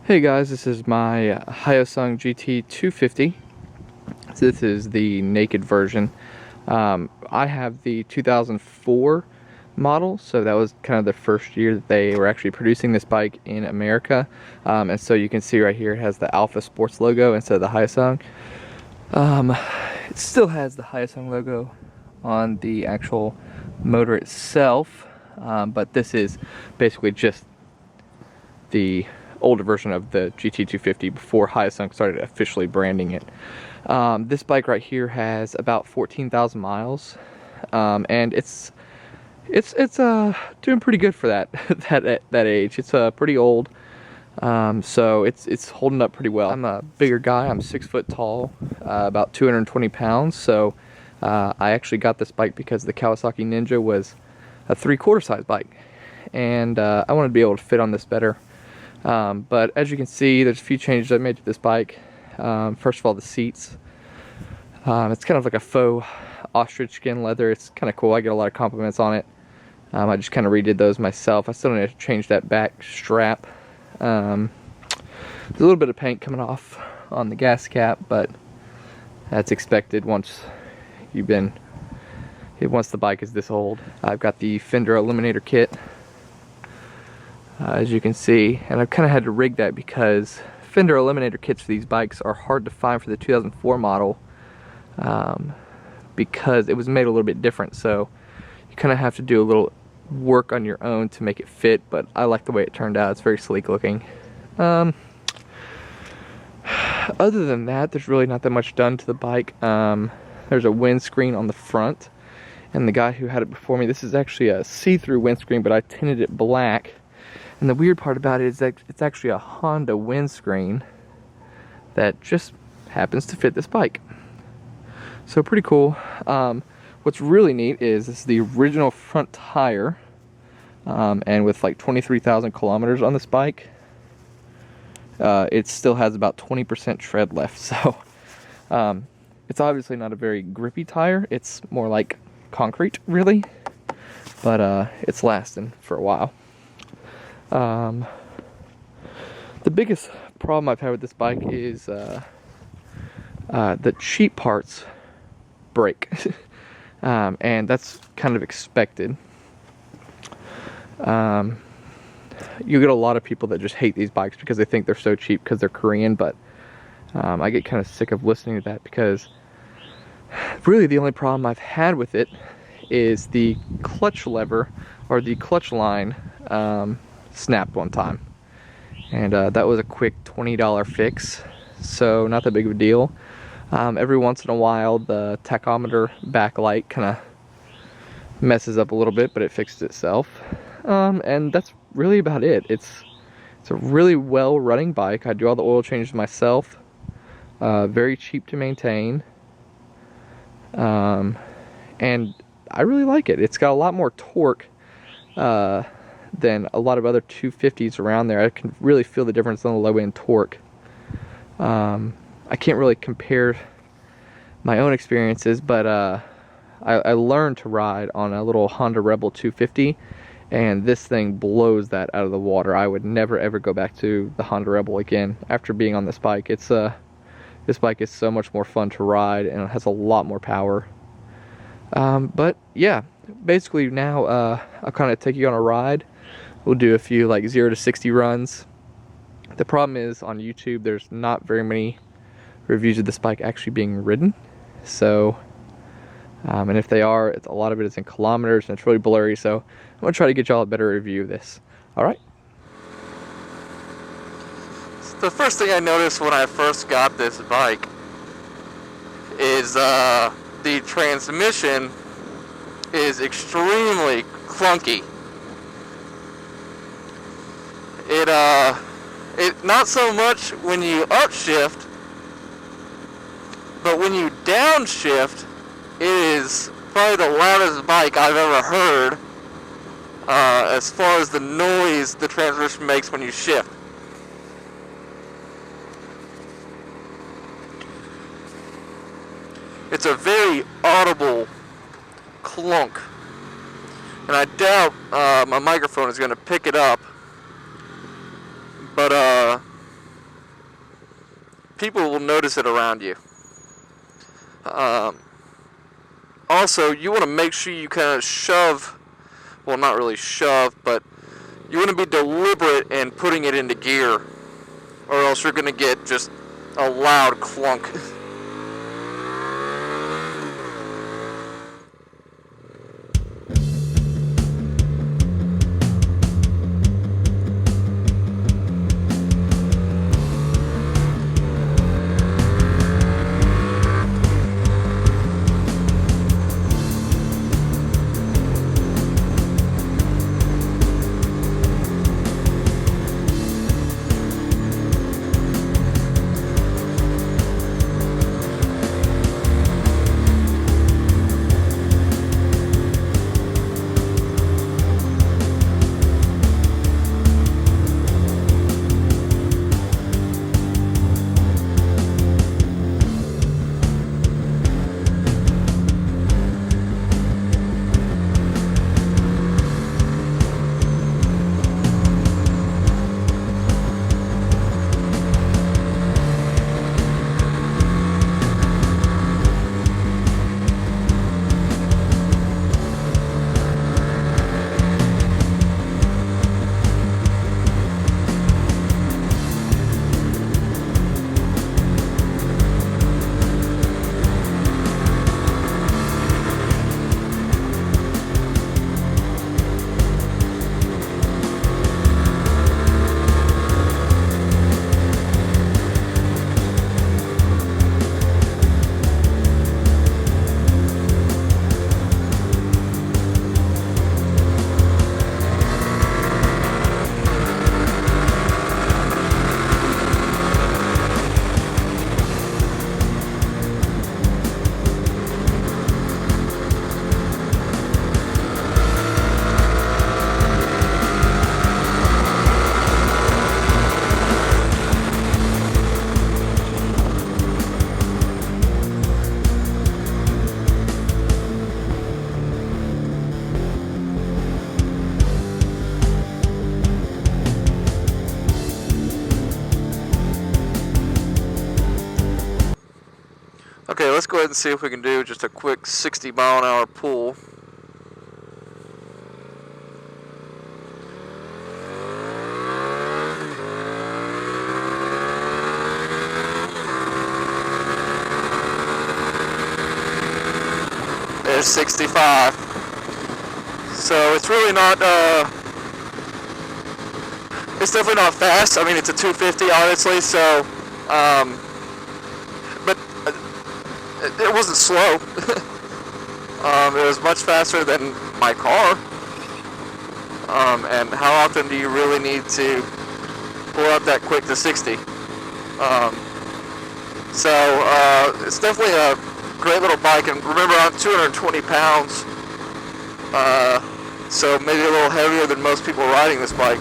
Hey guys, this is my Hyosung GT 250. This is the naked version. I have the 2004 model, so that was kind of the first year that they were actually producing this bike in America. And so you can see right here it has the Alpha Sports logo instead of the Hyosung. It still has the Hyosung logo on the actual motor itself, but this is basically just the older version of the GT250 before Hyosung started officially branding it. This bike right here has about 14,000 miles, and it's doing pretty good for that that age. It's pretty old, so it's holding up pretty well. I'm a bigger guy. I'm 6 foot tall, about 220 pounds. So I actually got this bike because the Kawasaki Ninja was a 3/4 size bike, and I wanted to be able to fit on this better. But as you can see, there's a few changes I made to this bike. First of all, the seats. It's kind of like a faux ostrich skin leather. It's kind of cool. I get a lot of compliments on it. I just kind of redid those myself. I still need to change that back strap. There's a little bit of paint coming off on the gas cap, but that's expected once the bike is this old. I've got the Fender Eliminator Kit. As you can see, and I've kind of had to rig that because Fender Eliminator kits for these bikes are hard to find for the 2004 model, because it was made a little bit different, so you kind of have to do a little work on your own to make it fit, but I like the way it turned out. It's very sleek looking. Other than that, there's really not that much done to the bike. There's a windscreen on the front, and the guy who had it before me, this is actually a see-through windscreen, but I tinted it black. And the weird part about it is that it's actually a Honda windscreen that just happens to fit this bike. So pretty cool. What's really neat is this is the original front tire, and with like 23,000 kilometers on this bike, it still has about 20% tread left. So it's obviously not a very grippy tire. It's more like concrete, really, but it's lasting for a while. The biggest problem I've had with this bike is the cheap parts break, and that's kind of expected. You get a lot of people that just hate these bikes because they think they're so cheap because they're Korean, but I get kind of sick of listening to that because really the only problem I've had with it is the clutch lever, or the clutch line, snapped one time, and that was a quick $20 fix, so not that big of a deal. Every once in a while the tachometer backlight kind of messes up a little bit, but it fixed itself, and that's really about it. It's a really well running bike. I do all the oil changes myself, very cheap to maintain, and I really like it. It's got a lot more torque than a lot of other 250s around there. I can really feel the difference on the low end torque. I can't really compare my own experiences, but I learned to ride on a little Honda Rebel 250, and this thing blows that out of the water. I would never ever go back to the Honda Rebel again after being on this bike. This bike is so much more fun to ride, and it has a lot more power. But yeah, basically now I'll kind of take you on a ride. We'll do a few like 0 to 60 runs. The problem is on YouTube there's not very many reviews of this bike actually being ridden. So, and if they are, a lot of it is in kilometers and it's really blurry. So I'm gonna try to get y'all a better review of this. All right. So the first thing I noticed when I first got this bike is the transmission is extremely clunky. It not so much when you upshift, but when you downshift, it is probably the loudest bike I've ever heard, as far as the noise the transmission makes when you shift. It's a very audible clunk, and I doubt my microphone is going to pick it up, but people will notice it around you. Also, you want to make sure you kind of shove, well, not really shove, but you want to be deliberate in putting it into gear, or else you're going to get just a loud clunk. Okay, let's go ahead and see if we can do just a quick 60 mile an hour pull. There's 65. So it's really not, it's definitely not fast. I mean, it's a 250, honestly, so, but it wasn't slow. It was much faster than my car. And how often do you really need to pull up that quick to 60? It's definitely a great little bike, and remember, I'm 220 pounds, so maybe a little heavier than most people riding this bike.